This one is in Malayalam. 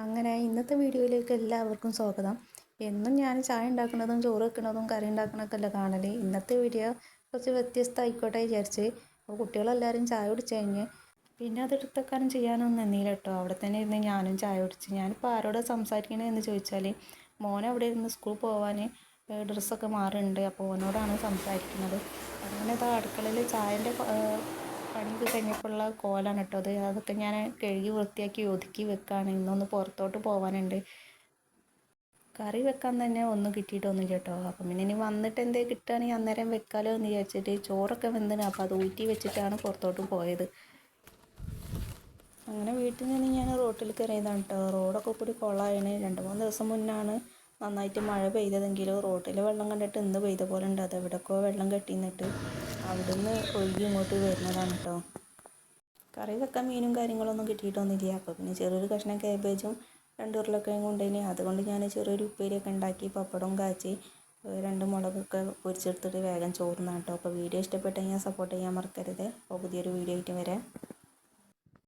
അങ്ങനെ ഇന്നത്തെ വീഡിയോയിലേക്ക് എല്ലാവർക്കും സ്വാഗതം. എന്നും ഞാൻ ചായ ഉണ്ടാക്കുന്നതും ചോറ് വെക്കുന്നതും കറി ഉണ്ടാക്കുന്നതൊക്കെ അല്ല കാണൽ. ഇന്നത്തെ വീഡിയോ കുറച്ച് വ്യത്യസ്തമായിക്കോട്ടെ വിചാരിച്ച്. അപ്പോൾ കുട്ടികളെല്ലാവരും ചായ കുടിച്ച് കഴിഞ്ഞ് പിന്നെ അതെടുത്ത് വെക്കാനും ചെയ്യാനൊന്നും നിന്നില്ല കേട്ടോ. അവിടെ തന്നെ ഇരുന്ന് ഞാനും ചായ കുടിച്ച്. ഞാനിപ്പോൾ ആരോടാണ് സംസാരിക്കണത് എന്ന് ചോദിച്ചാൽ മോൻ അവിടെ ഇരുന്ന് സ്കൂളിൽ പോകാൻ ഡ്രസ്സൊക്കെ മാറുന്നുണ്ട്. അപ്പോൾ ഓനോടാണ് സംസാരിക്കുന്നത്. അങ്ങനെ ഇതാ അടുക്കളയിൽ ചായൻ്റെ പണിയൊക്കെ കഴിഞ്ഞപ്പോഴുള്ള കോലാണ് കേട്ടോ അത്. അതൊക്കെ ഞാൻ കഴുകി വൃത്തിയാക്കി ഒതുക്കി വെക്കുകയാണ്. ഇന്നൊന്ന് പുറത്തോട്ട് പോകാനുണ്ട്. കറി വെക്കാൻ തന്നെ ഒന്നും കിട്ടിയിട്ടൊന്നുമില്ല കേട്ടോ. അപ്പം പിന്നെ ഇനി വന്നിട്ട് എന്തേ കിട്ടുകയാണെങ്കിൽ അന്നേരം വെക്കാമല്ലോ എന്ന് വിചാരിച്ചിട്ട് ചോറൊക്കെ വെന്തിന്. അപ്പോൾ അത് ഊറ്റി വെച്ചിട്ടാണ് പുറത്തോട്ട് പോയത്. അങ്ങനെ വീട്ടിൽ നിന്ന് ഞാൻ റോട്ടിലേക്ക് ഇറങ്ങിയതാണ് കേട്ടോ. റോഡൊക്കെ കൂടി കുളമാണ്. 2-3 ദിവസം മുന്നാണ് നന്നായിട്ട് മഴ പെയ്തതെങ്കിലും റോട്ടിൽ വെള്ളം കണ്ടിട്ട് ഇന്ന് പെയ്ത പോലെ ഉണ്ട്. അത് എവിടെയൊക്കെ വെള്ളം കെട്ടി നിന്നിട്ട് അവിടുന്ന് ഒഴുകി ഇങ്ങോട്ട് വരുന്നതാണ് കേട്ടോ. കറി വെക്കാൻ മീനും കാര്യങ്ങളൊന്നും കിട്ടിയിട്ടൊന്നുമില്ല. അപ്പോൾ പിന്നെ ചെറിയൊരു കഷ്ണം കാബേജും 2 ഉരുളക്കിഴങ്ങും കൊണ്ടേന്. അതുകൊണ്ട് ഞാൻ ചെറിയൊരു ഉപ്പേരിയൊക്കെ ഉണ്ടാക്കി പപ്പടവും കാച്ചി 2 മുളകൊക്കെ പൊരിച്ചെടുത്തിട്ട് വേഗം ചോറുന്നാണ് കേട്ടോ. അപ്പോൾ വീഡിയോ ഇഷ്ടപ്പെട്ടെങ്കിൽ സപ്പോർട്ട് ചെയ്യാൻ മറക്കരുത്. അപ്പോൾ പുതിയൊരു വീഡിയോ ആയിട്ട് വരാം.